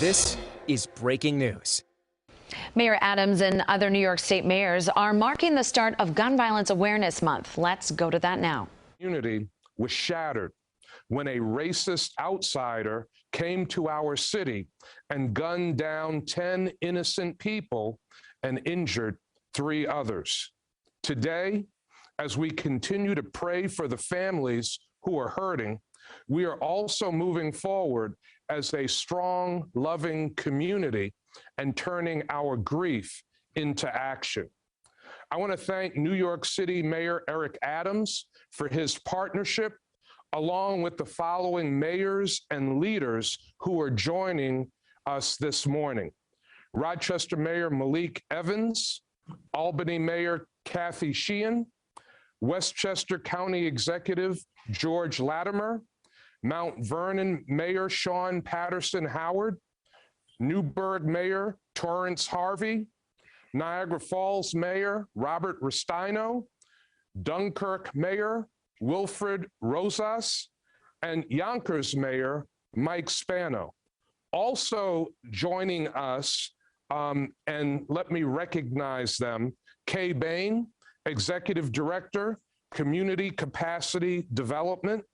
This is breaking news. Mayor Adams and other New York State mayors are marking the start of Gun Violence Awareness Month. Let's go to that now. Unity was shattered when a racist outsider came to our city and gunned down 10 innocent people and injured 3 others. Today, as we continue to pray for the families who are hurting, we are also moving forward as a strong, loving community and turning our grief into action. I want to thank New York City Mayor Eric Adams for his partnership, along with the following mayors and leaders who are joining us this morning: Rochester Mayor Malik Evans, Albany Mayor Kathy Sheehan, Westchester County Executive George Latimer, Mount Vernon Mayor Sean Patterson Howard, Newburgh Mayor Torrance Harvey, Niagara Falls Mayor Robert Rustino, Dunkirk Mayor Wilfred Rosas, and Yonkers Mayor Mike Spano. Also joining us, and let me recognize them: Kay Bain, Executive Director, Community Capacity Development;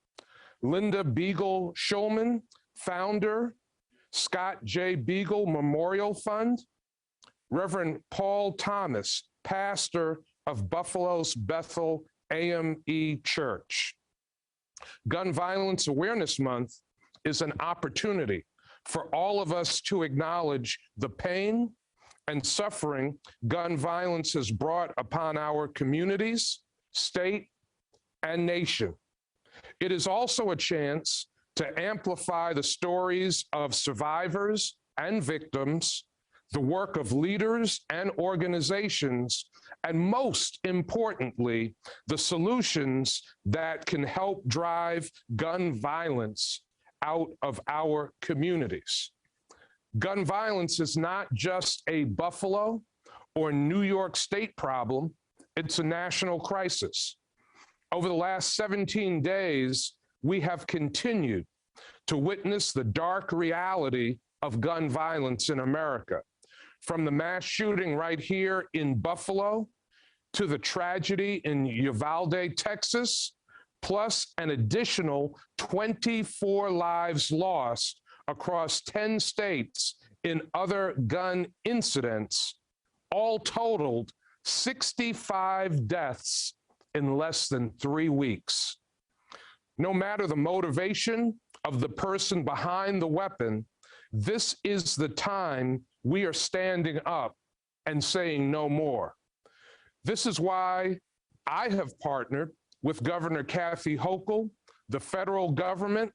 Linda Beagle Schulman, Founder, Scott J. Beagle Memorial Fund; Reverend Paul Thomas, Pastor of Buffalo's Bethel AME Church. Gun Violence Awareness Month is an opportunity for all of us to acknowledge the pain and suffering gun violence has brought upon our communities, state, and nation. It is also a chance to amplify the stories of survivors and victims, the work of leaders and organizations, and most importantly, the solutions that can help drive gun violence out of our communities. Gun violence is not just a Buffalo or New York State problem, it's a national crisis. Over the last 17 days, we have continued to witness the dark reality of gun violence in America, from the mass shooting right here in Buffalo to the tragedy in Uvalde, Texas, plus an additional 24 lives lost across 10 states in other gun incidents, all totaled 65 deaths in less than 3 weeks. No matter the motivation of the person behind the weapon, this is the time we are standing up and saying no more. This is why I have partnered with Governor Kathy Hochul, the federal government,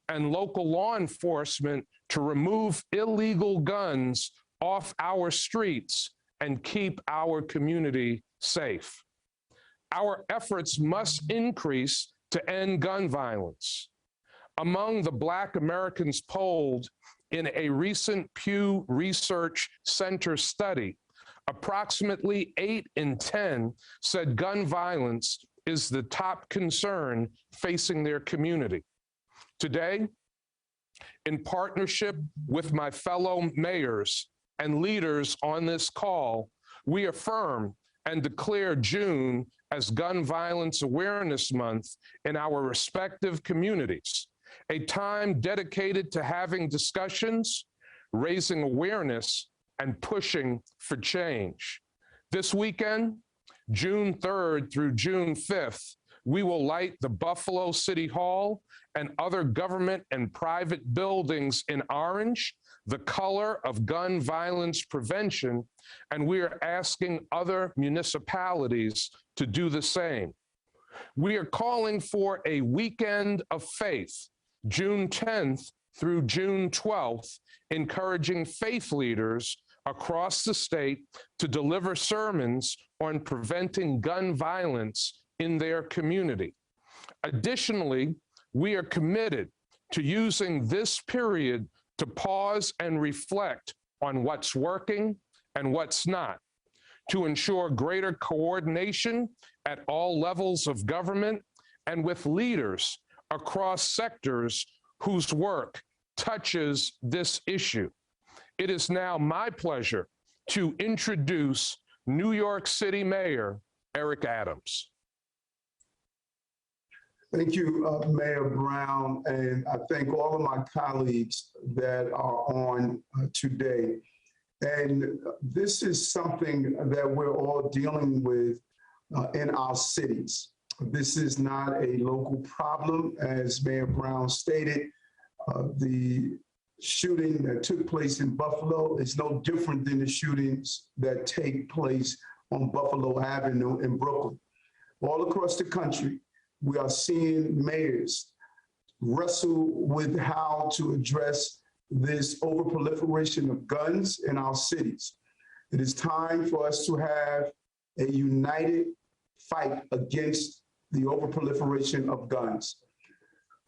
and local law enforcement to remove illegal guns off our streets and keep our community safe. Our efforts must increase to end gun violence. Among the Black Americans polled in a recent Pew Research Center study, approximately 8 in 10 said gun violence is the top concern facing their community. Today, in partnership with my fellow mayors and leaders on this call, we affirm and declare June as Gun Violence Awareness Month in our respective communities, a time dedicated to having discussions, raising awareness, and pushing for change. This weekend, June 3rd through June 5th, we will light the Buffalo City Hall and other government and private buildings in orange, the color of gun violence prevention, and we are asking other municipalities to do the same. We are calling for a weekend of faith, June 10th through June 12th, encouraging faith leaders across the state to deliver sermons on preventing gun violence in their community. Additionally, we are committed to using this period to pause and reflect on what's working and what's not, to ensure greater coordination at all levels of government and with leaders across sectors whose work touches this issue. It is now my pleasure to introduce New York City Mayor Eric Adams. Thank you, Mayor Brown, and I thank all of my colleagues that are on today. And this is something that we're all dealing with in our cities. This is not a local problem, as Mayor Brown stated. The shooting that took place in Buffalo is no different than the shootings that take place on Buffalo Avenue in Brooklyn. All across the country, we are seeing mayors wrestle with how to address this overproliferation of guns in our cities. It is time for us to have a united fight against the overproliferation of guns.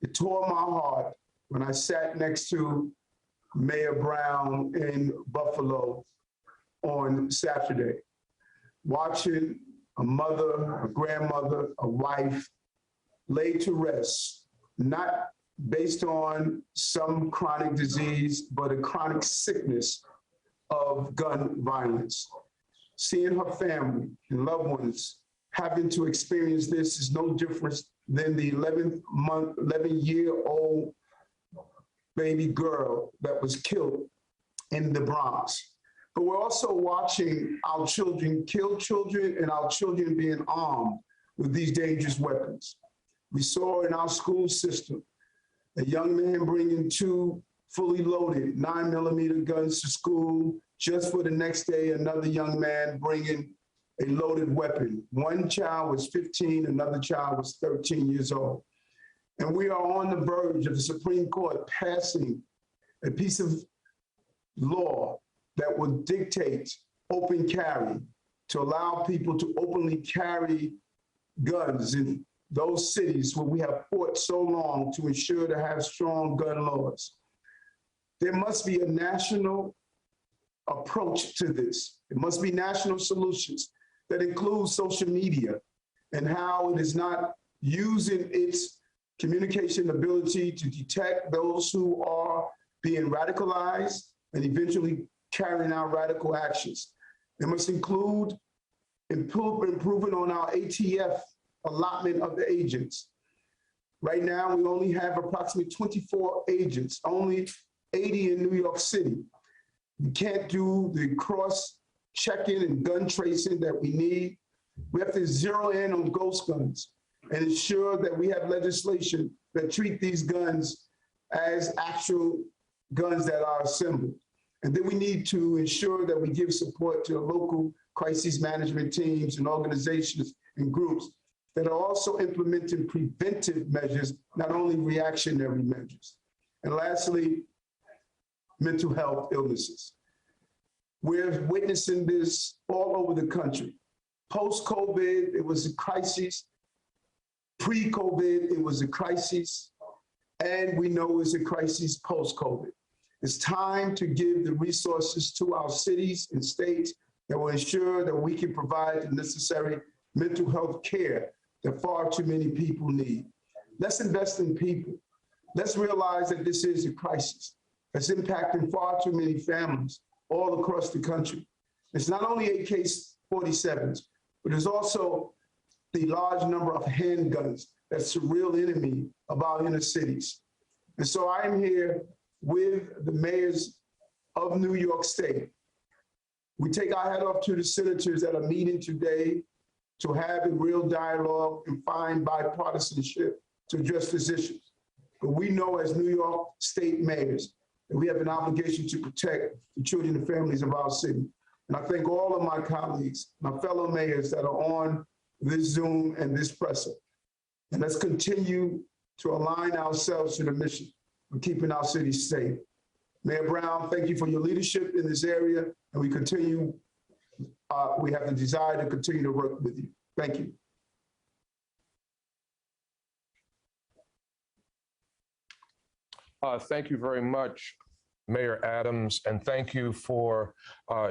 It tore my heart when I sat next to Mayor Brown in Buffalo on Saturday, watching a mother, a grandmother, a wife laid to rest, not based on some chronic disease, but a chronic sickness of gun violence. Seeing her family and loved ones having to experience this is no different than the 11-year-old baby girl that was killed in the Bronx. But we're also watching our children kill children and our children being armed with these dangerous weapons. We saw in our school system a young man bringing 2 fully loaded 9mm guns to school, just for the next day, another young man bringing a loaded weapon. One child was 15, another child was 13 years old. And we are on the verge of the Supreme Court passing a piece of law that will dictate open carry to allow people to openly carry guns in those cities where we have fought so long to ensure to have strong gun laws. There must be a national approach to this. It must be national solutions that include social media and how it is not using its communication ability to detect those who are being radicalized and eventually carrying out radical actions. It must include improving on our ATF allotment of the agents. Right now, we only have approximately 24 agents, only 80 in New York City. We can't do the cross-checking and gun tracing that we need. We have to zero in on ghost guns and ensure that we have legislation that treat these guns as actual guns that are assembled. And then we need to ensure that we give support to local crisis management teams and organizations and groups that are also implementing preventive measures, not only reactionary measures. And lastly, mental health illnesses. We're witnessing this all over the country. Post-COVID, it was a crisis. Pre-COVID, it was a crisis. And we know it's a crisis post-COVID. It's time to give the resources to our cities and states that will ensure that we can provide the necessary mental health care that far too many people need. Let's invest in people. Let's realize that this is a crisis that's impacting far too many families all across the country. It's not only AK-47s, but there's also the large number of handguns that's the real enemy of our inner cities. And so I'm here with the mayors of New York State. We take our hat off to the senators that are meeting today to have a real dialogue and find bipartisanship to address these issues. But we know as New York State mayors that we have an obligation to protect the children and families of our city. And I thank all of my colleagues, my fellow mayors that are on this Zoom and this presser. And let's continue to align ourselves to the mission of keeping our city safe. Mayor Brown, thank you for your leadership in this area, and we have the desire to continue to work with you. Thank you. Thank you very much, Mayor Adams, and thank you for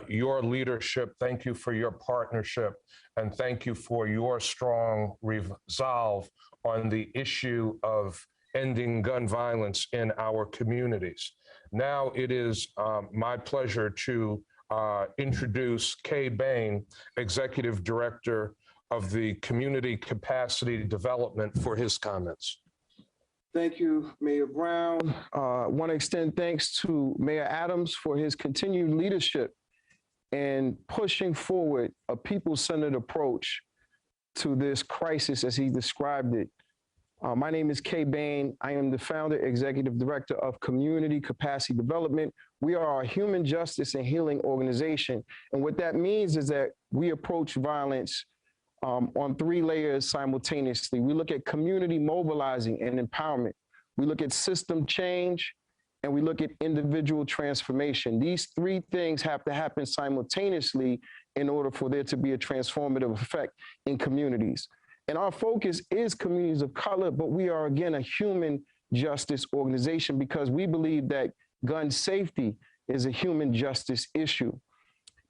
your leadership. Thank you for your partnership, and thank you for your strong resolve on the issue of ending gun violence in our communities. Now it is my pleasure to introduce Kay Bain, Executive Director of the Community Capacity Development, for his comments. Thank you, Mayor Brown. I want to extend thanks to Mayor Adams for his continued leadership and pushing forward a people-centered approach to this crisis as he described it. My name is Kay Bain. I am the founder, executive director of Community Capacity Development. We are a human justice and healing organization. And what that means is that we approach violence on 3 layers simultaneously. We look at community mobilizing and empowerment. We look at system change, and we look at individual transformation. These 3 things have to happen simultaneously in order for there to be a transformative effect in communities. And our focus is communities of color, but we are, again, a human justice organization because we believe that gun safety is a human justice issue.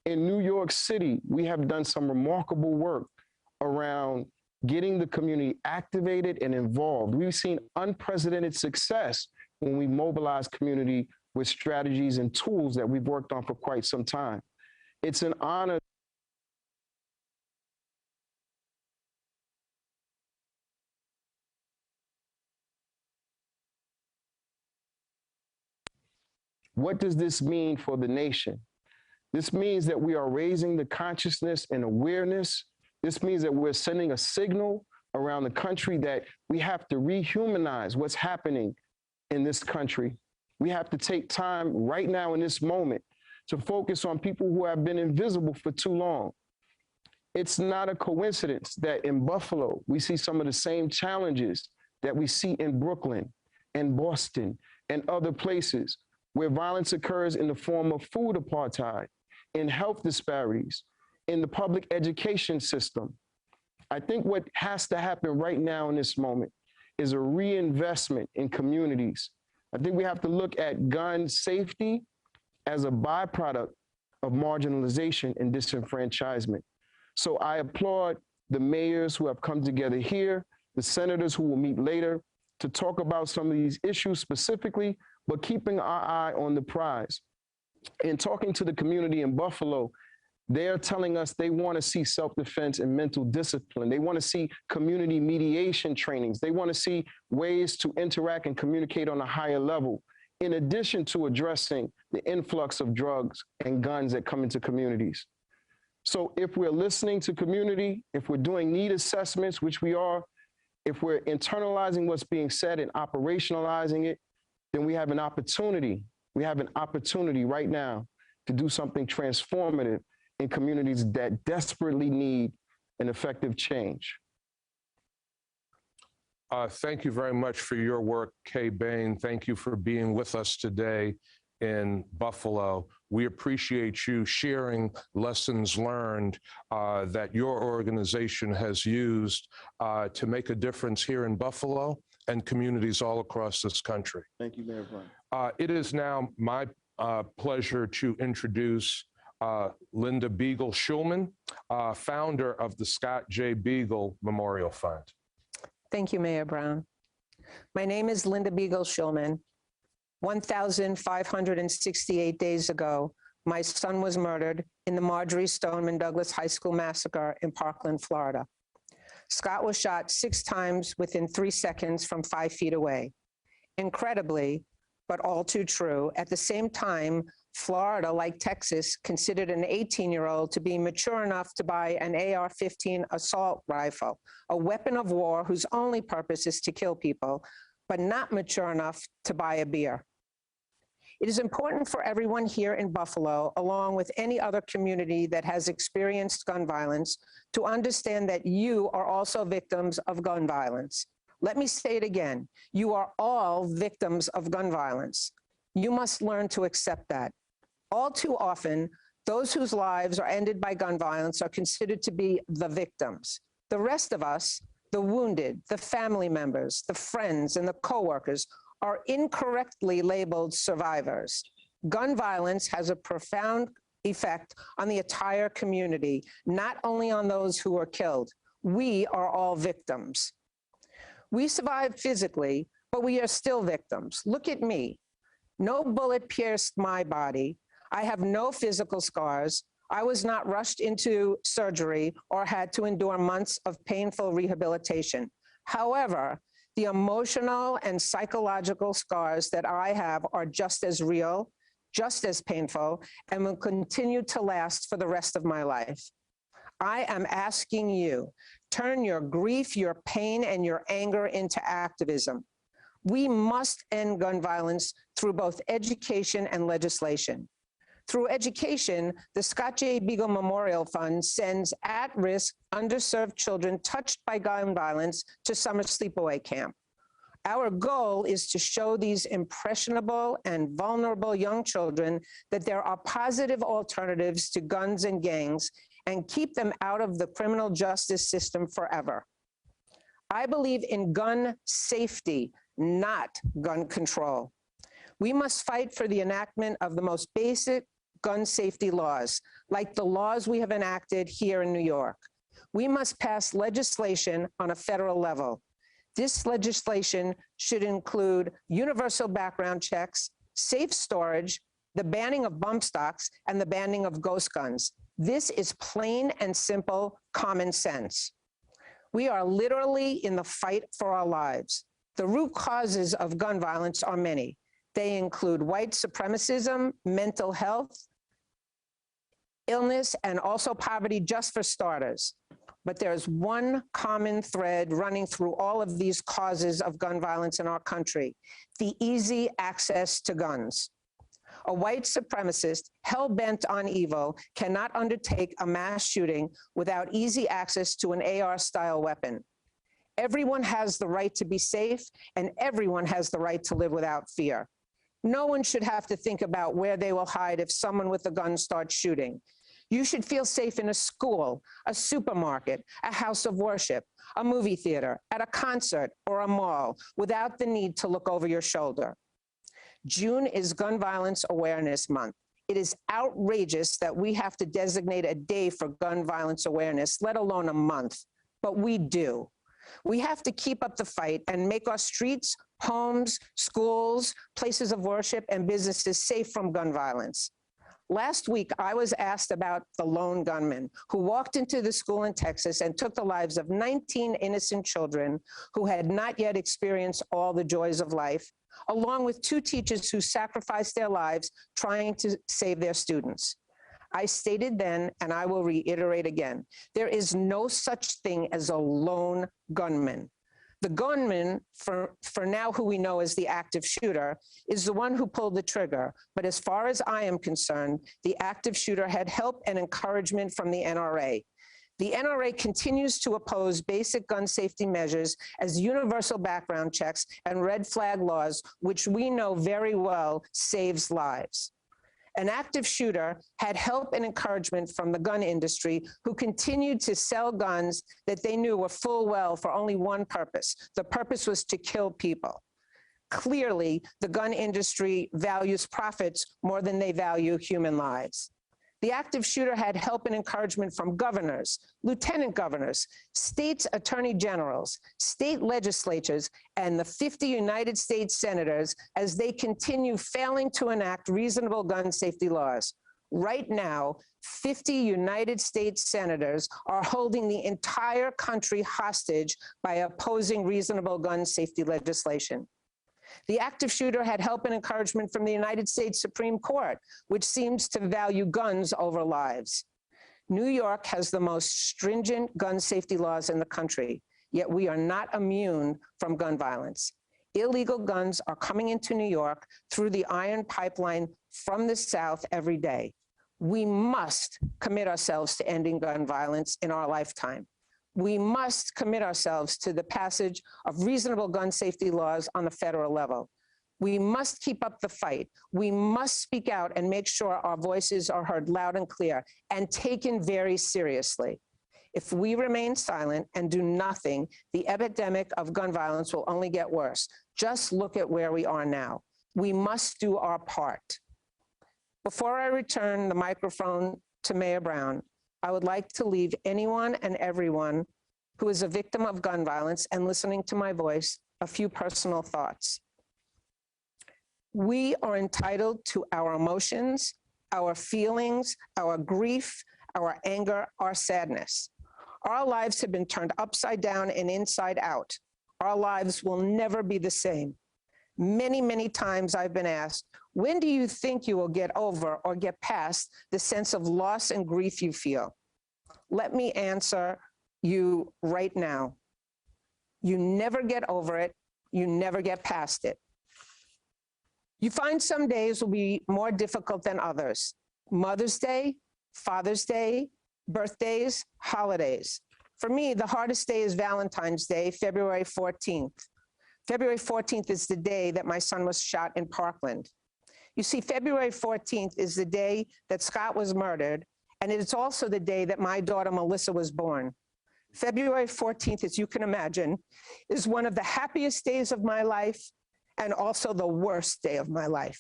In New York City, we have done some remarkable work around getting the community activated and involved. We've seen unprecedented success when we mobilize community with strategies and tools that we've worked on for quite some time. It's an honor. What does this mean for the nation? This means that we are raising the consciousness and awareness. This means that we're sending a signal around the country that we have to rehumanize what's happening in this country. We have to take time right now in this moment to focus on people who have been invisible for too long. It's not a coincidence that in Buffalo, we see some of the same challenges that we see in Brooklyn and Boston and other places where violence occurs in the form of food apartheid, in health disparities, in the public education system. I think what has to happen right now in this moment is a reinvestment in communities. I think we have to look at gun safety as a byproduct of marginalization and disenfranchisement. So I applaud the mayors who have come together here, the senators who will meet later to talk about some of these issues specifically, but keeping our eye on the prize. In talking to the community in Buffalo, they're telling us they want to see self-defense and mental discipline. They want to see community mediation trainings. They want to see ways to interact and communicate on a higher level, in addition to addressing the influx of drugs and guns that come into communities. So if we're listening to community, if we're doing need assessments, which we are, if we're internalizing what's being said and operationalizing it, then we have an opportunity. We have an opportunity right now to do something transformative in communities that desperately need an effective change. Thank you very much for your work, Kay Bain. Thank you for being with us today in Buffalo. We appreciate you sharing lessons learned that your organization has used to make a difference here in Buffalo and communities all across this country. Thank you, Mayor Brown. It is now my pleasure to introduce Linda Beagle Schulman, founder of the Scott J. Beagle Memorial Fund. Thank you, Mayor Brown. My name is Linda Beagle Schulman. 1,568 days ago, my son was murdered in the Marjorie Stoneman Douglas High School massacre in Parkland, Florida. Scott was shot 6 times within 3 seconds from 5 feet away. Incredibly, but all too true, at the same time, Florida, like Texas, considered an 18-year-old to be mature enough to buy an AR-15 assault rifle, a weapon of war whose only purpose is to kill people, but not mature enough to buy a beer. It is important for everyone here in Buffalo, along with any other community that has experienced gun violence, to understand that you are also victims of gun violence. Let me say it again. You are all victims of gun violence. You must learn to accept that. All too often, those whose lives are ended by gun violence are considered to be the victims. The rest of us, the wounded, the family members, the friends, and the coworkers are incorrectly labeled survivors. Gun violence has a profound effect on the entire community, not only on those who are killed. We are all victims. We survived physically, but we are still victims. Look at me. No bullet pierced my body. I have no physical scars. I was not rushed into surgery or had to endure months of painful rehabilitation. However, the emotional and psychological scars that I have are just as real, just as painful, and will continue to last for the rest of my life. I am asking you, turn your grief, your pain, and your anger into activism. We must end gun violence through both education and legislation. Through education, the Scott J. Beagle Memorial Fund sends at-risk, underserved children touched by gun violence to summer sleepaway camp. Our goal is to show these impressionable and vulnerable young children that there are positive alternatives to guns and gangs and keep them out of the criminal justice system forever. I believe in gun safety, not gun control. We must fight for the enactment of the most basic gun safety laws, like the laws we have enacted here in New York. We must pass legislation on a federal level. This legislation should include universal background checks, safe storage, the banning of bump stocks, and the banning of ghost guns. This is plain and simple common sense. We are literally in the fight for our lives. The root causes of gun violence are many. They include white supremacism, mental health, illness, and also poverty, just for starters. But there's one common thread running through all of these causes of gun violence in our country: the easy access to guns. A white supremacist hell-bent on evil cannot undertake a mass shooting without easy access to an AR-style weapon. Everyone has the right to be safe, and everyone has the right to live without fear. No one should have to think about where they will hide if someone with a gun starts shooting. You should feel safe in a school, a supermarket, a house of worship, a movie theater, at a concert, or a mall, without the need to look over your shoulder. June is Gun Violence Awareness Month. It is outrageous that we have to designate a day for gun violence awareness, let alone a month, but we do. We have to keep up the fight and make our streets, homes, schools, places of worship, and businesses safe from gun violence. Last week, I was asked about the lone gunman who walked into the school in Texas and took the lives of 19 innocent children who had not yet experienced all the joys of life, along with 2 teachers who sacrificed their lives trying to save their students. I stated then, and I will reiterate again, there is no such thing as a lone gunman. The gunman, for now who we know as the active shooter, is the one who pulled the trigger. But as far as I am concerned, the active shooter had help and encouragement from the NRA. The NRA continues to oppose basic gun safety measures as universal background checks and red flag laws, which we know very well saves lives. An active shooter had help and encouragement from the gun industry, who continued to sell guns that they knew were full well for only one purpose. The purpose was to kill people. Clearly, the gun industry values profits more than they value human lives. The active shooter had help and encouragement from governors, lieutenant governors, states' attorney generals, state legislatures, and the 50 United States senators as they continue failing to enact reasonable gun safety laws. Right now, 50 United States senators are holding the entire country hostage by opposing reasonable gun safety legislation. The active shooter had help and encouragement from the United States Supreme Court, which seems to value guns over lives. New York has the most stringent gun safety laws in the country, yet we are not immune from gun violence. Illegal guns are coming into New York through the iron pipeline from the South every day. We must commit ourselves to ending gun violence in our lifetime. We must commit ourselves to the passage of reasonable gun safety laws on the federal level. We must keep up the fight. We must speak out and make sure our voices are heard loud and clear and taken very seriously. If we remain silent and do nothing, the epidemic of gun violence will only get worse. Just look at where we are now. We must do our part. Before I return the microphone to Mayor Brown, I would like to leave anyone and everyone who is a victim of gun violence and listening to my voice a few personal thoughts. We are entitled to our emotions, our feelings, our grief, our anger, our sadness. Our lives have been turned upside down and inside out. Our lives will never be the same. Many, many times I've been asked, when do you think you will get over or get past the sense of loss and grief you feel? Let me answer you right now. You never get over it. You never get past it. You find some days will be more difficult than others. Mother's Day, Father's Day, birthdays, holidays. For me, the hardest day is Valentine's Day, February 14th. February 14th is the day that my son was shot in Parkland. You see, February 14th is the day that Scott was murdered, and it's also the day that my daughter Melissa was born. February 14th, as you can imagine, is one of the happiest days of my life and also the worst day of my life.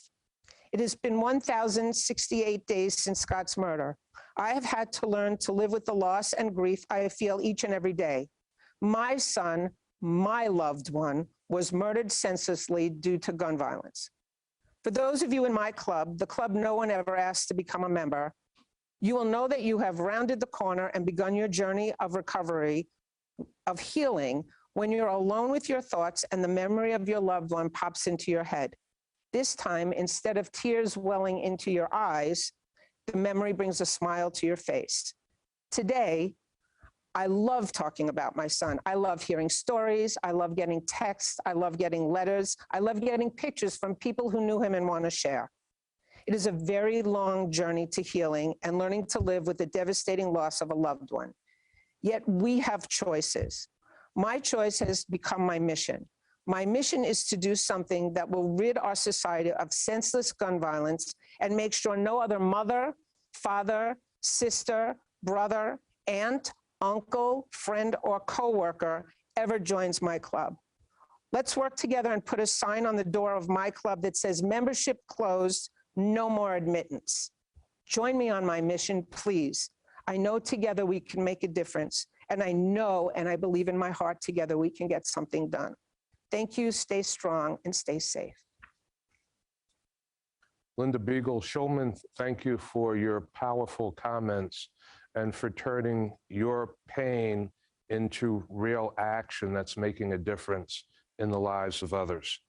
It has been 1,068 days since Scott's murder. I have had to learn to live with the loss and grief I feel each and every day. My son, my loved one, was murdered senselessly due to gun violence. For those of you in my club, the club no one ever asked to become a member, you will know that you have rounded the corner and begun your journey of recovery, of healing, when you're alone with your thoughts and the memory of your loved one pops into your head. This time, instead of tears welling into your eyes, the memory brings a smile to your face. Today, I love talking about my son. I love hearing stories. I love getting texts. I love getting letters. I love getting pictures from people who knew him and want to share. It is a very long journey to healing and learning to live with the devastating loss of a loved one. Yet we have choices. My choice has become my mission. My mission is to do something that will rid our society of senseless gun violence and make sure no other mother, father, sister, brother, aunt, uncle, friend, or coworker ever joins my club. Let's work together and put a sign on the door of my club that says membership closed, no more admittance. Join me on my mission, please. I know together we can make a difference, and I know and I believe in my heart together we can get something done. Thank you, stay strong, and stay safe. Linda Beagle-Schulman, thank you for your powerful comments and for turning your pain into real action that's making a difference in the lives of others.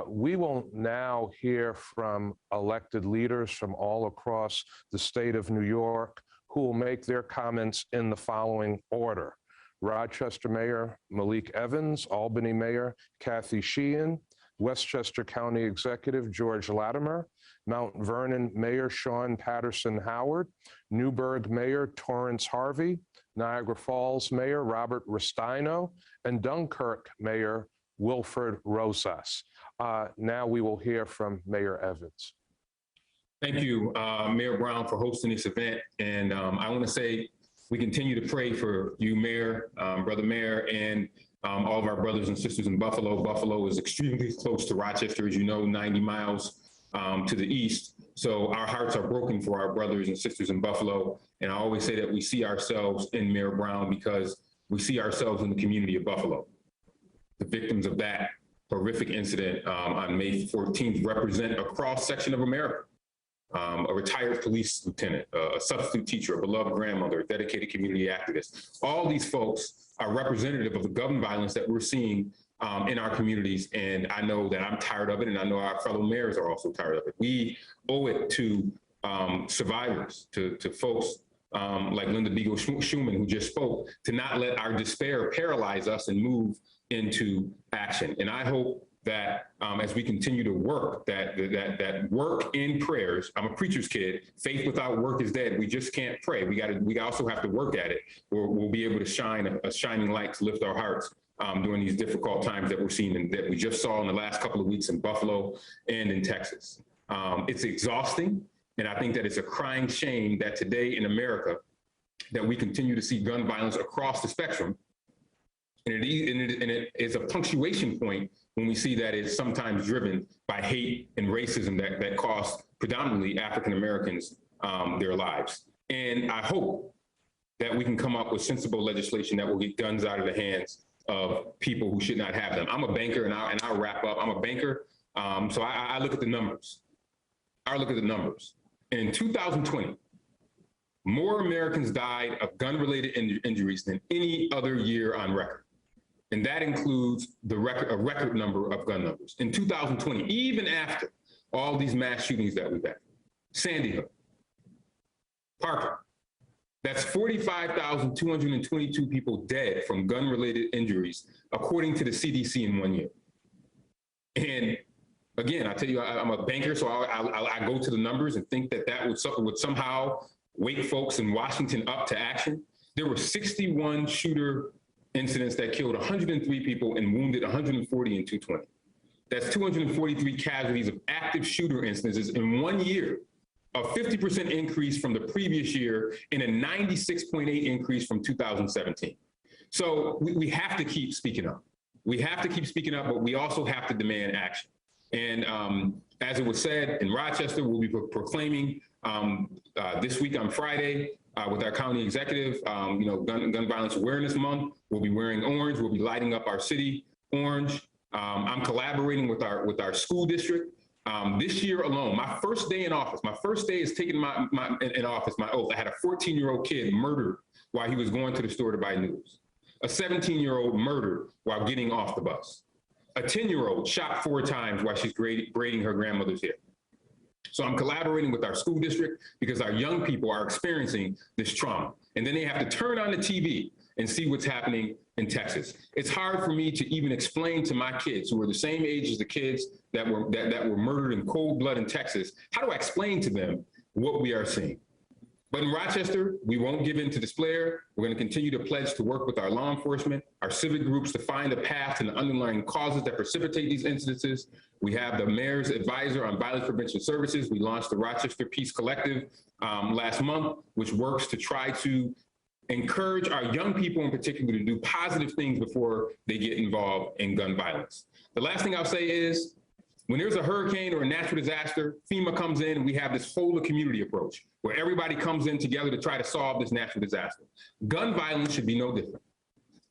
We will now hear from elected leaders from all across the state of New York who will make their comments in the following order. Rochester Mayor Malik Evans, Albany Mayor Kathy Sheehan, Westchester County Executive George Latimer, Mount Vernon Mayor Sean Patterson Howard, Newburgh Mayor Torrance Harvey, Niagara Falls Mayor Robert Rustino, and Dunkirk Mayor Wilfred Rosas. Now we will hear from Mayor Evans. Thank you, Mayor Brown, for hosting this event. And I want to say we continue to pray for you, Mayor, Brother Mayor, and all of our brothers and sisters in Buffalo. Buffalo is extremely close to Rochester, as you know, 90 miles to the east. So our hearts are broken for our brothers and sisters in Buffalo. And I always say that we see ourselves in Mayor Brown because we see ourselves in the community of Buffalo. The victims of that horrific incident on May 14th represent a cross-section of America. A retired police lieutenant, a substitute teacher, a beloved grandmother, a dedicated community activist. All these folks are representative of the gun violence that we're seeing in our communities. And I know that I'm tired of it, and I know our fellow mayors are also tired of it. We owe it to survivors, to folks like Linda Beagle-Schulman, who just spoke, to not let our despair paralyze us and move into action. And I hope that as we continue to work, that work in prayers. I'm a preacher's kid. Faith without work is dead. We just can't pray. We also have to work at it. We'll be able to shine a shining light to lift our hearts during these difficult times that we're seeing and that we just saw in the last couple of weeks in Buffalo and in Texas. It's exhausting, and I think that it's a crying shame that today in America that we continue to see gun violence across the spectrum. And it is a punctuation point when we see that it's sometimes driven by hate and racism that cost predominantly African Americans their lives. And I hope that we can come up with sensible legislation that will get guns out of the hands of people who should not have them. I'm a banker, and I'll wrap up. I'm a banker So I look at the numbers. I look at the numbers. In 2020, more Americans died of gun-related injuries than any other year on record. And that includes a record number of gun numbers. In 2020, even after all these mass shootings that we've had, Sandy Hook, Parker, that's 45,222 people dead from gun-related injuries, according to the CDC in 1 year. And again, I tell you, I'm a banker, so I go to the numbers and think that would somehow wake folks in Washington up to action. There were 61 shooter incidents that killed 103 people and wounded 140 in 2020. That's 243 casualties of active shooter instances in 1 year, a 50% increase from the previous year and a 96.8 increase from 2017. So we have to keep speaking up. We have to keep speaking up, but we also have to demand action. And as it was said in Rochester, we'll be proclaiming this week on Friday with our county executive, Gun Violence Awareness Month. We'll be wearing orange. We'll be lighting up our city orange. I'm collaborating with our school district. This year alone, my first day in office, my first day is taking in office, my oath. I had a 14-year-old kid murdered while he was going to the store to buy news. A 17-year-old murdered while getting off the bus. A 10-year-old shot 4 times while she's braiding her grandmother's hair. So I'm collaborating with our school district because our young people are experiencing this trauma. And then they have to turn on the TV and see what's happening in Texas. It's hard for me to even explain to my kids who are the same age as the kids that were murdered in cold blood in Texas. How do I explain to them what we are seeing? But in Rochester, we won't give in to despair. We're going to continue to pledge to work with our law enforcement, our civic groups to find a path to the underlying causes that precipitate these incidences. We have the mayor's advisor on violence prevention services. We launched the Rochester Peace Collective last month, which works to try to encourage our young people in particular to do positive things before they get involved in gun violence. The last thing I'll say is, when there's a hurricane or a natural disaster, FEMA comes in and we have this whole community approach where everybody comes in together to try to solve this natural disaster. Gun violence should be no different.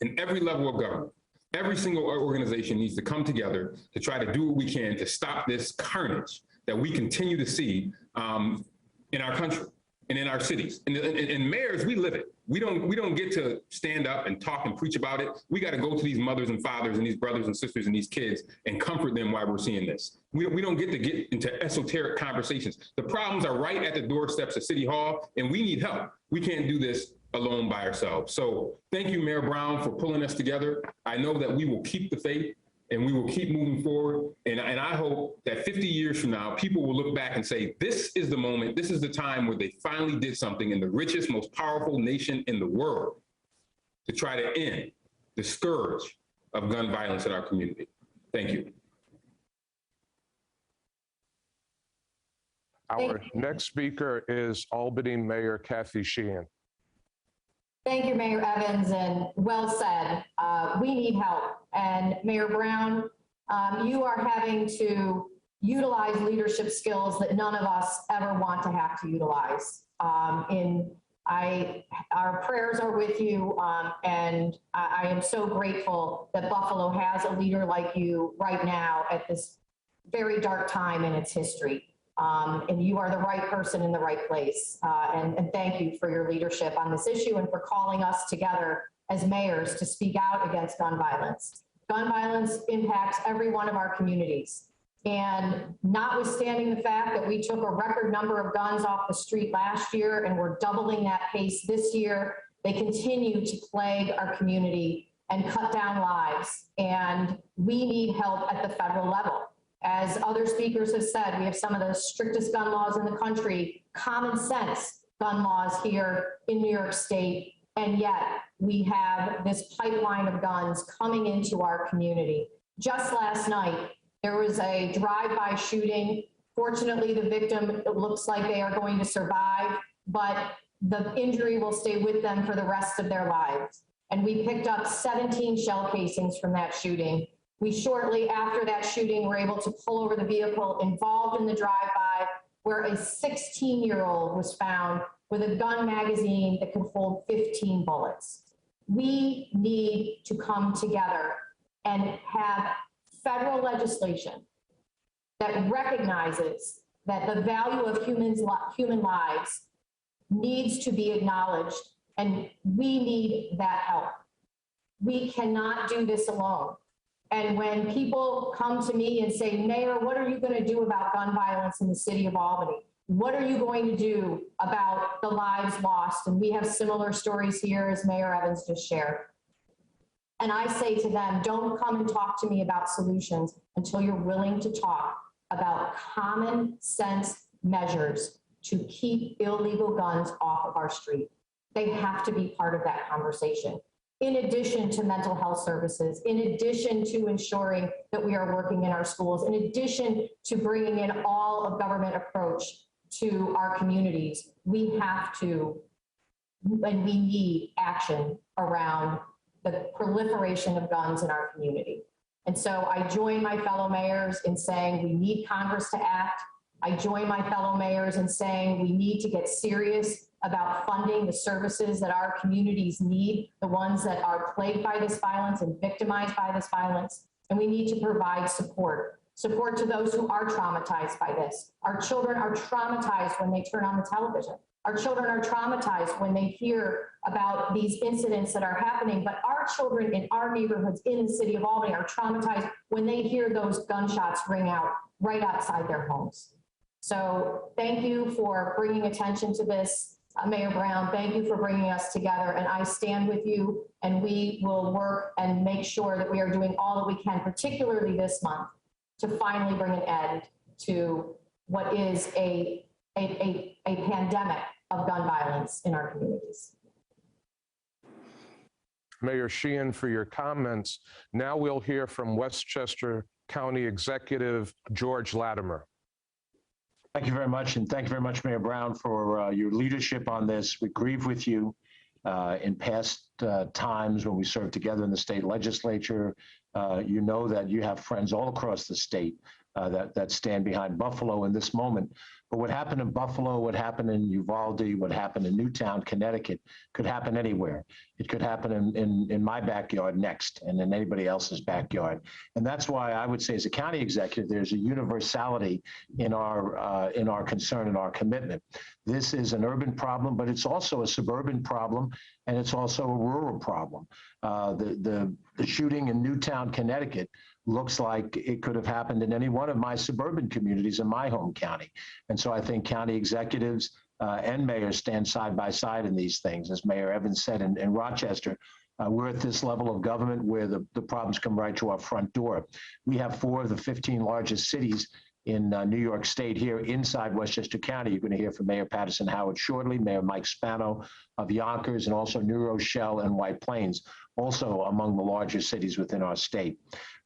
In every level of government, every single organization needs to come together to try to do what we can to stop this carnage that we continue to see in our country and in our cities. And mayors, we live it. We don't get to stand up and talk and preach about it. We got to go to these mothers and fathers and these brothers and sisters and these kids and comfort them while we're seeing this. We don't get to get into esoteric conversations. The problems are right at the doorsteps of City Hall, and we need help. We can't do this alone by ourselves. So thank you, Mayor Brown, for pulling us together. I know that we will keep the faith and we will keep moving forward. And I hope that 50 years from now, people will look back and say, this is the moment, this is the time where they finally did something in the richest, most powerful nation in the world to try to end the scourge of gun violence in our community. Thank you. Our next speaker is Albany Mayor Kathy Sheehan. Thank you, Mayor Evans, and well said. We need help. And Mayor Brown, you are having to utilize leadership skills that none of us ever want to have to utilize. Our prayers are with you, and I am so grateful that Buffalo has a leader like you right now at this very dark time in its history. And you are the right person in the right place. And thank you for your leadership on this issue and for calling us together as mayors to speak out against gun violence. Gun violence impacts every one of our communities. And notwithstanding the fact that we took a record number of guns off the street last year and we're doubling that pace this year, they continue to plague our community and cut down lives. And we need help at the federal level. As other speakers have said, we have some of the strictest gun laws in the country, common sense gun laws here in New York State, and yet we have this pipeline of guns coming into our community. Just last night, there was a drive-by shooting. Fortunately, the victim, it looks like they are going to survive, but the injury will stay with them for the rest of their lives. And we picked up 17 shell casings from that shooting. We shortly after that shooting were able to pull over the vehicle involved in the drive-by where a 16-year-old was found with a gun magazine that could hold 15 bullets. We need to come together and have federal legislation that recognizes that the value of human lives needs to be acknowledged, and we need that help. We cannot do this alone. And when people come to me and say, Mayor, what are you going to do about gun violence in the city of Albany? What are you going to do about the lives lost? And we have similar stories here, as Mayor Evans just shared. And I say to them, don't come and talk to me about solutions until you're willing to talk about common sense measures to keep illegal guns off of our street. They have to be part of that conversation. In addition to mental health services, in addition to ensuring that we are working in our schools, in addition to bringing in all of government approach to our communities, we have to, and we need action around the proliferation of guns in our community. And so I join my fellow mayors in saying we need Congress to act. I join my fellow mayors in saying we need to get serious about funding the services that our communities need, the ones that are plagued by this violence and victimized by this violence. And we need to provide support to those who are traumatized by this. Our children are traumatized when they turn on the television. Our children are traumatized when they hear about these incidents that are happening, but our children in our neighborhoods in the city of Albany are traumatized when they hear those gunshots ring out right outside their homes. So thank you for bringing attention to this, Mayor Brown. Thank you for bringing us together, and I stand with you, and we will work and make sure that we are doing all that we can, particularly this month, to finally bring an end to what is a pandemic of gun violence in our communities. Mayor Sheehan, for your comments. Now we'll hear from Westchester County Executive George Latimer. Thank you very much, and thank you very much, Mayor Brown, for your leadership on this. We grieve with you. In past times when we served together in the state legislature, you know that you have friends all across the state that stand behind Buffalo in this moment. But what happened in Buffalo, what happened in Uvalde, what happened in Newtown, Connecticut, could happen anywhere. It could happen in my backyard next, and in anybody else's backyard. And that's why I would say, as a county executive, there's a universality in our concern and our commitment. This is an urban problem, but it's also a suburban problem, and it's also a rural problem. The shooting in Newtown, Connecticut, looks like it could have happened in any one of my suburban communities in my home county. And so I think county executives and mayors stand side by side in these things. As Mayor Evans said in Rochester, we're at this level of government where the problems come right to our front door. We have 4 of the 15 largest cities in New York State here inside Westchester County. You're going to hear from Mayor Patterson Howard shortly, Mayor Mike Spano of Yonkers, and also New Rochelle and White Plains, also among the larger cities within our state.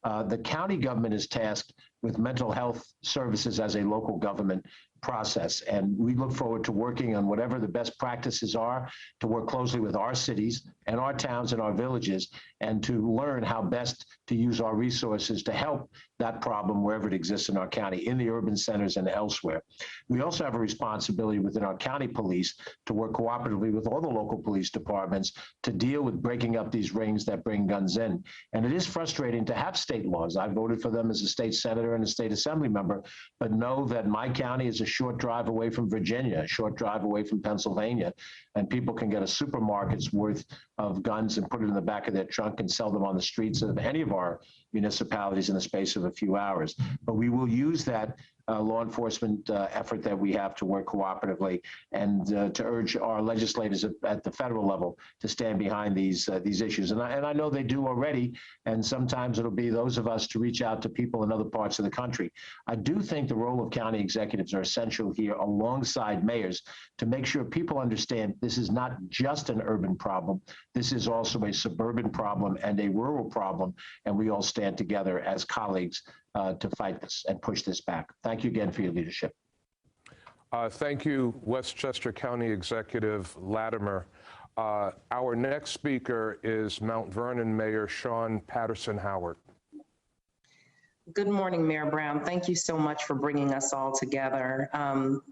The county government is tasked with mental health services as a local government process, and we look forward to working on whatever the best practices are to work closely with our cities and our towns and our villages, and to learn how best to use our resources to help that problem wherever it exists in our county, in the urban centers and elsewhere. We also have a responsibility within our county police to work cooperatively with all the local police departments to deal with breaking up these rings that bring guns in. And it is frustrating to have state laws. I voted for them as a state senator and a state assembly member, but know that my county is a short drive away from Virginia, a short drive away from Pennsylvania, and people can get a supermarket's worth of guns and put it in the back of their trunk and sell them on the streets of any of our municipalities in the space of a few hours. But we will use that law enforcement effort that we have to work cooperatively, and to urge our legislators at the federal level to stand behind these issues. And I know they do already, and sometimes it'll be those of us to reach out to people in other parts of the country. I do think the role of county executives are essential here alongside mayors to make sure people understand this is not just an urban problem. This is also a suburban problem and a rural problem, and we all stand together as colleagues to fight this and push this back. Thank you again for your leadership. Thank you, Westchester County Executive Latimer. Our next speaker is Mount Vernon Mayor Sean Patterson Howard. Good morning, Mayor Brown. Thank you so much for bringing us all together.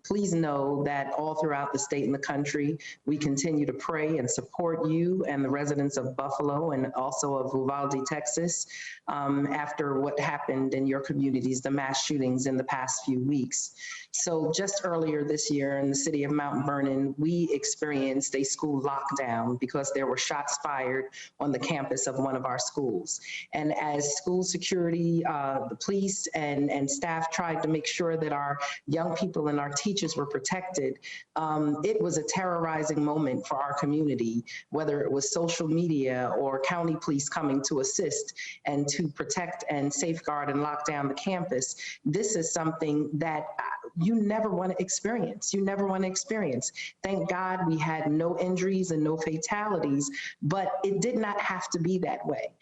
Please know that all throughout the state and the country, we continue to pray and support you and the residents of Buffalo and also of Uvalde, Texas, after what happened in your communities, the mass shootings in the past few weeks. So just earlier this year in the city of Mount Vernon, we experienced a school lockdown because there were shots fired on the campus of one of our schools. And as school security, the police and staff tried to make sure that our young people and our teachers were protected, it was a terrorizing moment for our community, whether it was social media or county police coming to assist and to protect and safeguard and lock down the campus. This is something that you never want to experience. You never want to experience. Thank God we had no injuries and no fatalities, but it did not have to be that way.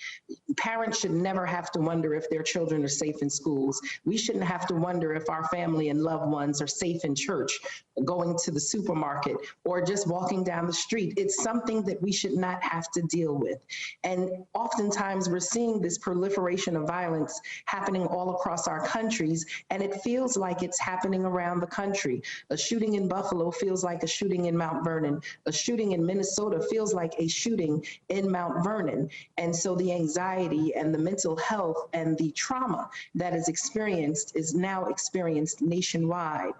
Parents should never have to wonder if their children are safe in schools. We shouldn't have to wonder if our family and loved ones are safe in church, going to the supermarket, or just walking down the street. It's something that we should not have to deal with. And oftentimes we're seeing this proliferation of violence happening all across our countries, and it feels like it's happening around the country. A shooting in Buffalo feels like a shooting in Mount Vernon. A shooting in Minnesota feels like a shooting in Mount Vernon. And so the anxiety and the mental health and the trauma that is now experienced nationwide.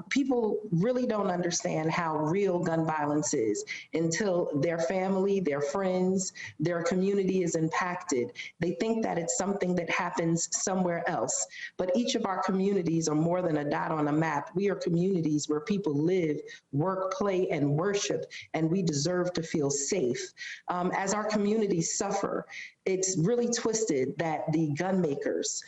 People really don't understand how real gun violence is until their family, their friends, their community is impacted. They think that it's something that happens somewhere else. But each of our communities are more than a dot on a map. We are communities where people live, work, play, and worship, and we deserve to feel safe. As our communities suffer, it's really twisted that the gun makers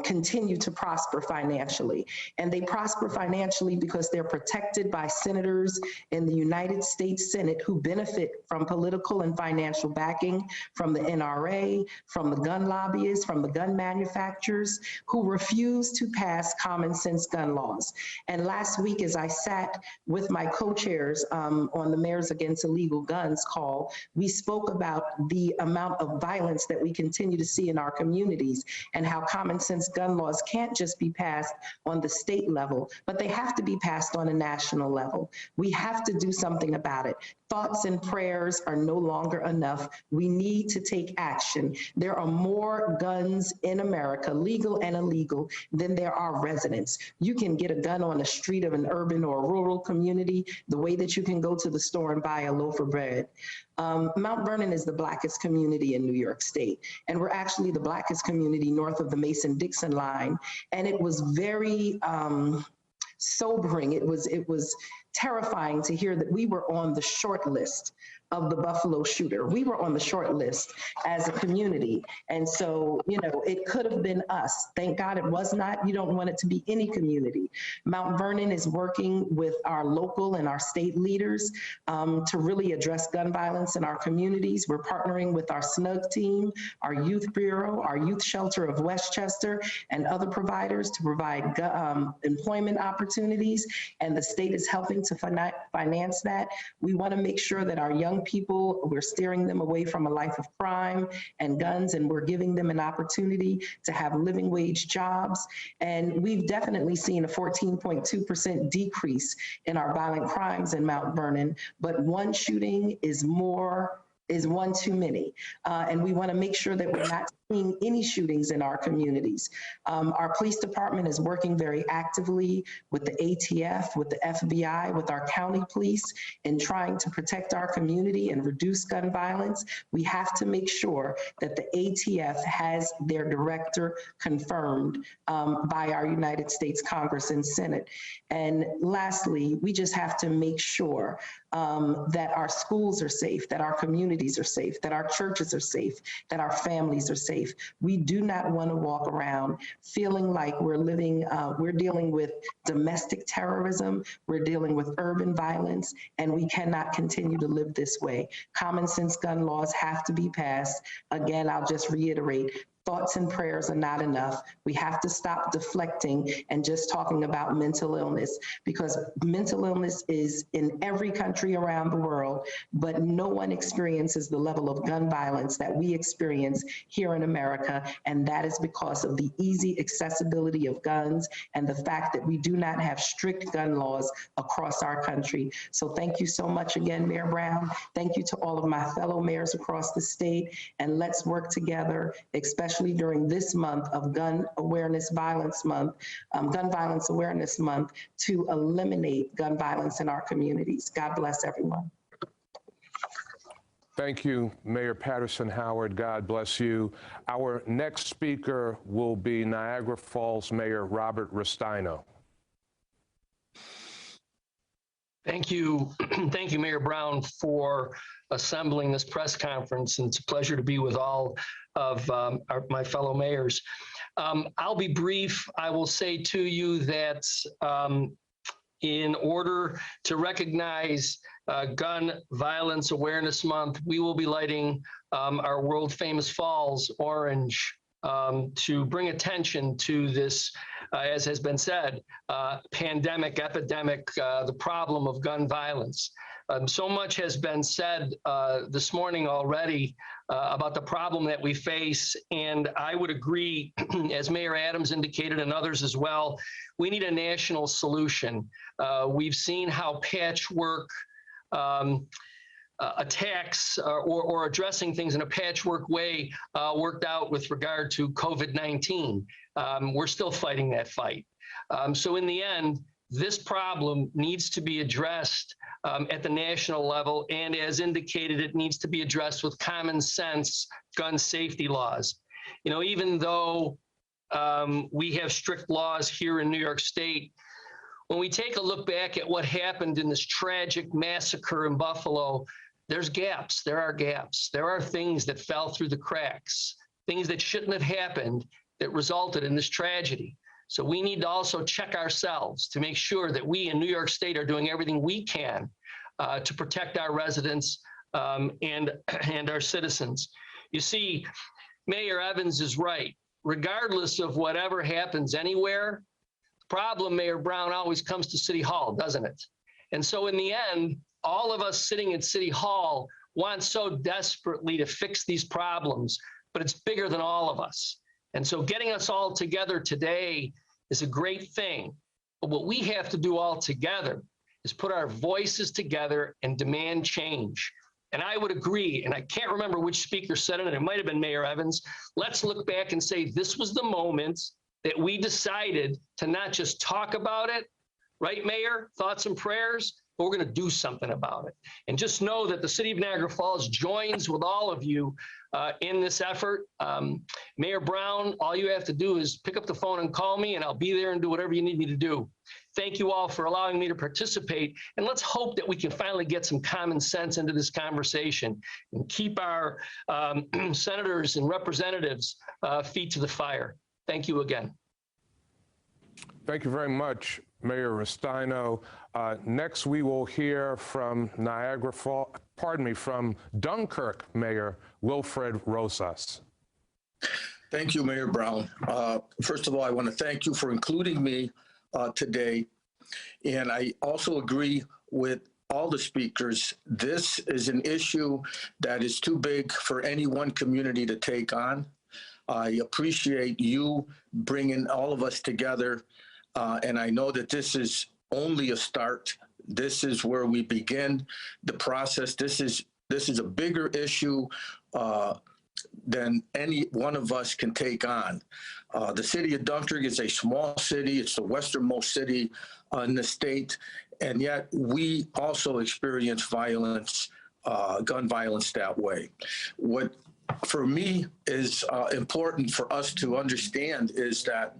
continue to prosper financially. And they prosper financially because they're protected by senators in the United States Senate who benefit from political and financial backing from the NRA, from the gun lobbyists, from the gun manufacturers who refuse to pass common sense gun laws. And last week, as I sat with my co-chairs on the Mayors Against Illegal Guns call, we spoke about the amount of violence that we continue to see in our communities and how common sense gun laws can't just be passed on the state level, but they have to be passed on a national level. We have to do something about it. Thoughts and prayers are no longer enough. We need to take action. There are more guns in America, legal and illegal, than there are residents. You can get a gun on the street of an urban or rural community the way that you can go to the store and buy a loaf of bread. Mount Vernon is the Blackest community in New York State, and we're actually the Blackest community north of the Mason-Dixon line. And it was very sobering. It was terrifying to hear that we were on the short list of the Buffalo shooter. We were on the short list as a community. And so, you know, it could have been us. Thank God it was not. You don't want it to be any community. Mount Vernon is working with our local and our state leaders to really address gun violence in our communities. We're partnering with our SNUG team, our Youth Bureau, our Youth Shelter of Westchester, and other providers to provide employment opportunities. And the state is helping to finance that. We want to make sure that our young people, we're steering them away from a life of crime and guns, and we're giving them an opportunity to have living wage jobs. And we've definitely seen a 14.2% decrease in our violent crimes in Mount Vernon, but one shooting is one too many. And we want to make sure that we're not seeing any shootings in our communities. Our police department is working very actively with the ATF, with the FBI, with our county police in trying to protect our community and reduce gun violence. We have to make sure that the ATF has their director confirmed by our United States Congress and Senate. And lastly, we just have to make sure that our schools are safe, that our communities are safe, that our churches are safe, that our families are safe. We do not want to walk around feeling like we're dealing with domestic terrorism, we're dealing with urban violence, and we cannot continue to live this way. Common sense gun laws have to be passed. Again, I'll just reiterate, thoughts and prayers are not enough. We have to stop deflecting and just talking about mental illness, because mental illness is in every country around the world, but no one experiences the level of gun violence that we experience here in America. And that is because of the easy accessibility of guns and the fact that we do not have strict gun laws across our country. So thank you so much again, Mayor Brown. Thank you to all of my fellow mayors across the state. And let's work together, especially during this month of Gun Awareness Violence Month, Gun Violence Awareness Month, to eliminate gun violence in our communities. God bless everyone. Thank you, Mayor Patterson Howard. God bless you. Our next speaker will be Niagara Falls Mayor Robert Rustino. Thank you. Thank you, Mayor Brown, for assembling this press conference. And it's a pleasure to be with all of my fellow mayors. I'll be brief. I will say to you that in order to recognize Gun Violence Awareness Month, we will be lighting our world famous falls orange to bring attention to this, as has been said, pandemic, epidemic, the problem of gun violence. So much has been said this morning already about the problem that we face, and I would agree, as Mayor Adams indicated and others as well, we need a national solution. We've seen how patchwork attacks or addressing things in a patchwork way worked out with regard to COVID-19. We're still fighting that fight. So in the end, this problem needs to be addressed at the national level, and as indicated, it needs to be addressed with common sense gun safety laws. You know, even though we have strict laws here in New York State, when we take a look back at what happened in this tragic massacre in Buffalo, there's gaps. There are gaps. There are things that fell through the cracks, things that shouldn't have happened that resulted in this tragedy. So we need to also check ourselves to make sure that we in New York State are doing everything we can to protect our residents and our citizens. You see, Mayor Evans is right. Regardless of whatever happens anywhere, the problem, Mayor Brown, always comes to City Hall, doesn't it? And so in the end, all of us sitting at City Hall want so desperately to fix these problems, but it's bigger than all of us. And so getting us all together today is a great thing. But what we have to do all together is put our voices together and demand change. And I would agree, and I can't remember which speaker said it, and it might have been Mayor Evans, let's look back and say this was the moment that we decided to not just talk about it, right, Mayor? Thoughts and prayers, but we're going to do something about it. And just know that the city of Niagara Falls joins with all of you in this effort. Mayor Brown, all you have to do is pick up the phone and call me, and I'll be there and do whatever you need me to do. Thank you all for allowing me to participate, and let's hope that we can finally get some common sense into this conversation and keep our senators and representatives' feet to the fire. Thank you again. Thank you very much, Mayor Rustino. Next, we will hear from from Dunkirk Mayor Wilfred Rosas. Thank you, Mayor Brown. First of all, I want to thank you for including me today. And I also agree with all the speakers. This is an issue that is too big for any one community to take on. I appreciate you bringing all of us together. And I know that this is only a start. This is where we begin the process. This is a bigger issue than any one of us can take on. The city of Dunkirk is a small city. It's the westernmost city in the state. And yet we also experience violence, gun violence that way. What for me is important for us to understand is that,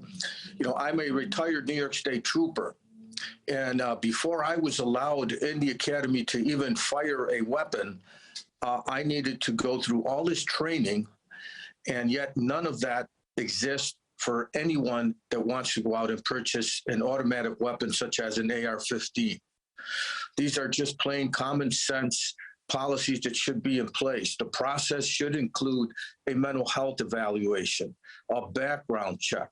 you know, I'm a retired New York State trooper. And before I was allowed in the academy to even fire a weapon, I needed to go through all this training, and yet none of that exists for anyone that wants to go out and purchase an automatic weapon such as an AR-15. These are just plain common sense policies that should be in place. The process should include a mental health evaluation, a background check,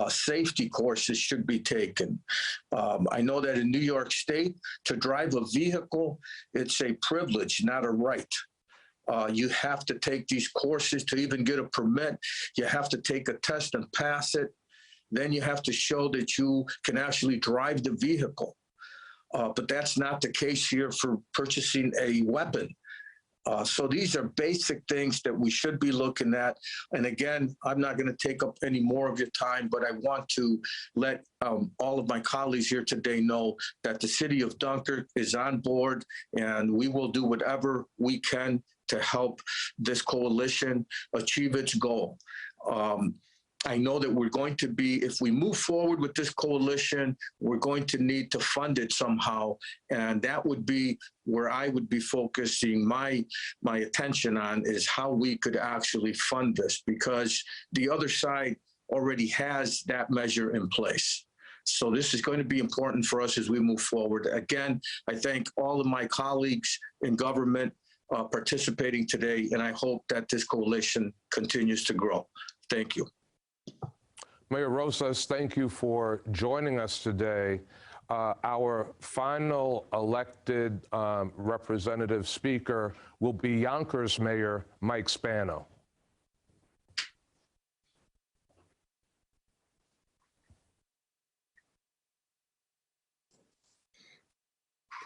safety courses should be taken. I know that in New York State, to drive a vehicle, it's a privilege, not a right. You have to take these courses to even get a permit. You have to take a test and pass it. Then you have to show that you can actually drive the vehicle. But that's not the case here for purchasing a weapon. So these are basic things that we should be looking at. And again, I'm not going to take up any more of your time, but I want to let all of my colleagues here today know that the city of Dunkirk is on board, and we will do whatever we can to help this coalition achieve its goal. I know that we're going to be, if we move forward with this coalition, we're going to need to fund it somehow. And that would be where I would be focusing my attention on, is how we could actually fund this, because the other side already has that measure in place. So this is going to be important for us as we move forward. Again, I thank all of my colleagues in government participating today, and I hope that this coalition continues to grow. Thank you. Mayor Rosas, thank you for joining us today. Our final elected representative speaker will be Yonkers Mayor Mike Spano.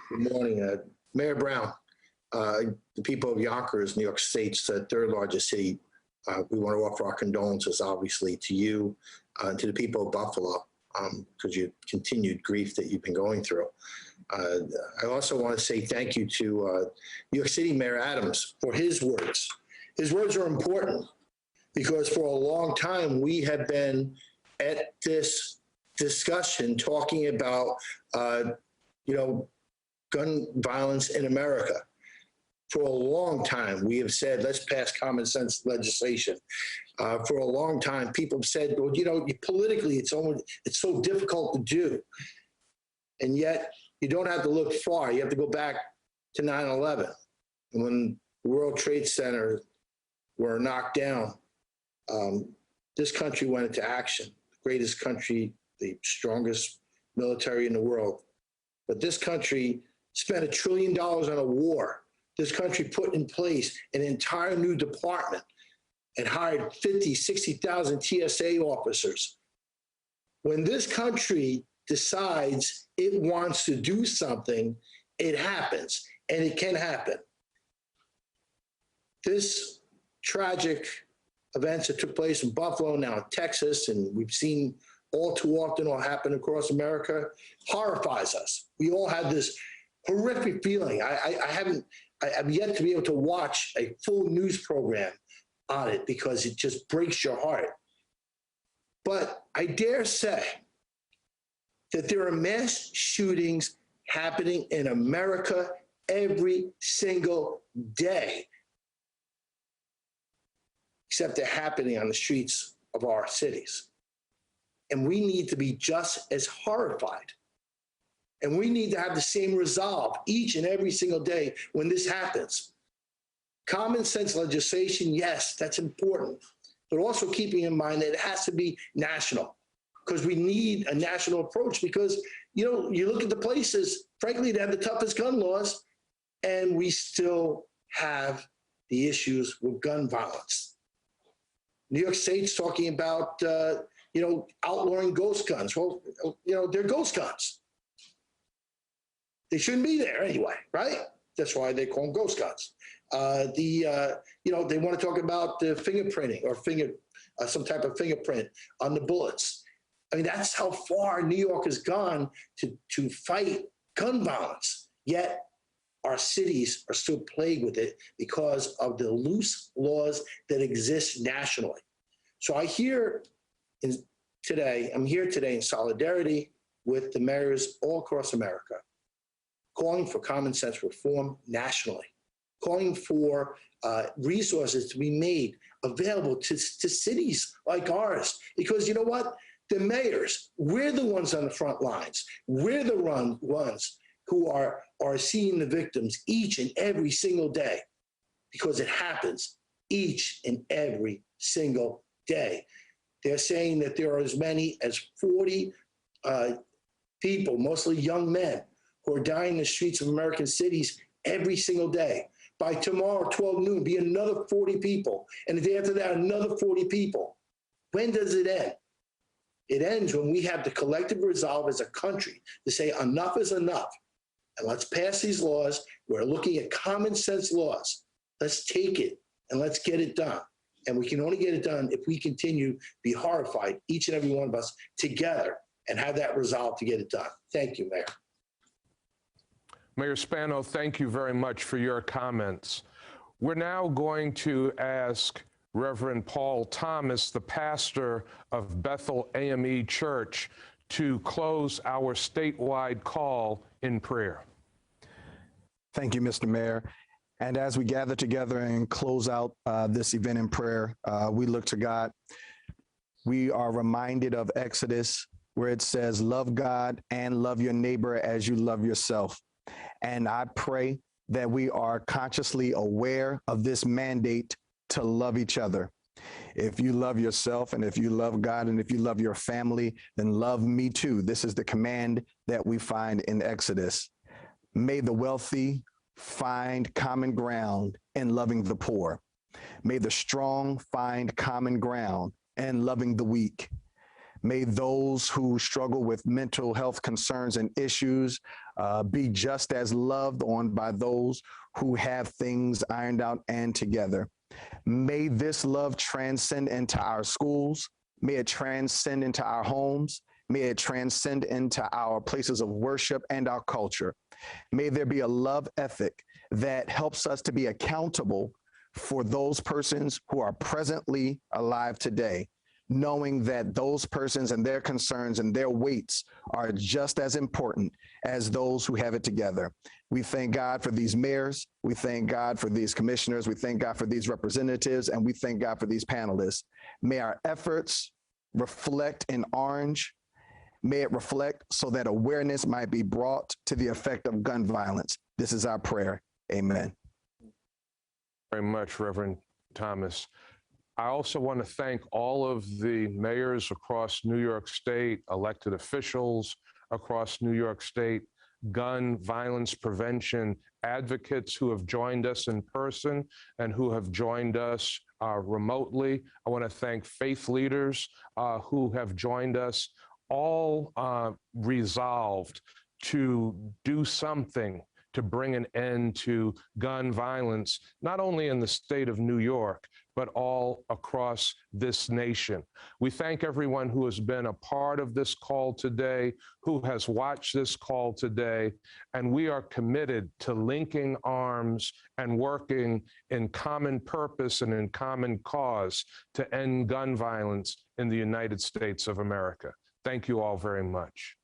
Good morning, Mayor Brown. The people of Yonkers, New York State's third largest city, we want to offer our condolences, obviously, to you and to the people of Buffalo, because your continued grief that you've been going through. I also want to say thank you to New York City Mayor Adams for his words. His words are important because for a long time we have been at this discussion talking about, gun violence in America. For a long time, we have said, let's pass common sense legislation. For a long time, people have said, well, politically, it's so difficult to do. And yet, you don't have to look far. You have to go back to 9/11. And when the World Trade Center were knocked down, this country went into action. The greatest country, the strongest military in the world. But this country spent $1 trillion on a war. This country put in place an entire new department and hired 50, 60,000 TSA officers. When this country decides it wants to do something, it happens, and it can happen. This tragic events that took place in Buffalo, now in Texas, and we've seen all too often what happen across America, horrifies us. We all had this horrific feeling. I've yet to be able to watch a full news program on it because it just breaks your heart. But I dare say that there are mass shootings happening in America every single day, except they're happening on the streets of our cities. And we need to be just as horrified. And we need to have the same resolve each and every single day when this happens. Common sense legislation, yes, that's important, but also keeping in mind that it has to be national, because we need a national approach, because, you look at the places, frankly, that have the toughest gun laws, and we still have the issues with gun violence. New York State's talking about, outlawing ghost guns. Well, they're ghost guns. They shouldn't be there anyway, right? That's why they call them ghost guns. They want to talk about the fingerprinting or some type of fingerprint on the bullets. I mean, that's how far New York has gone to fight gun violence. Yet our cities are still plagued with it because of the loose laws that exist nationally. So I'm here today in solidarity with the mayors all across America, calling for common sense reform nationally, calling for resources to be made available to cities like ours. Because you know what? The mayors, we're the ones on the front lines. We're the ones who are seeing the victims each and every single day, because it happens each and every single day. They're saying that there are as many as 40 people, mostly young men, who are dying in the streets of American cities every single day. By tomorrow, 12 noon, be another 40 people. And the day after that, another 40 people. When does it end? It ends when we have the collective resolve as a country to say enough is enough. And let's pass these laws. We're looking at common sense laws. Let's take it and let's get it done. And we can only get it done if we continue to be horrified, each and every one of us together, and have that resolve to get it done. Thank you, Mayor. Mayor Spano, thank you very much for your comments. We're now going to ask Reverend Paul Thomas, the pastor of Bethel AME Church, to close our statewide call in prayer. Thank you, Mr. Mayor. And as we gather together and close out this event in prayer, we look to God. We are reminded of Exodus, where it says, love God and love your neighbor as you love yourself. And I pray that we are consciously aware of this mandate to love each other. If you love yourself, and if you love God, and if you love your family, then love me too. This is the command that we find in Exodus. May the wealthy find common ground in loving the poor. May the strong find common ground in loving the weak. May those who struggle with mental health concerns and issues be just as loved on by those who have things ironed out and together. May this love transcend into our schools. May it transcend into our homes. May it transcend into our places of worship and our culture. May there be a love ethic that helps us to be accountable for those persons who are presently alive today, knowing that those persons and their concerns and their weights are just as important as those who have it together. We thank God for these mayors. We thank God for these commissioners. We thank God for these representatives, and we thank God for these panelists. May our efforts reflect in orange. May it reflect so that awareness might be brought to the effect of gun violence. This is our prayer. Amen. Very much, Reverend Thomas. I also want to thank all of the mayors across New York State, elected officials across New York State, gun violence prevention advocates who have joined us in person and who have joined us remotely. I want to thank faith leaders who have joined us, all resolved to do something to bring an end to gun violence, not only in the state of New York, but all across this nation. We thank everyone who has been a part of this call today, who has watched this call today, and we are committed to linking arms and working in common purpose and in common cause to end gun violence in the United States of America. Thank you all very much.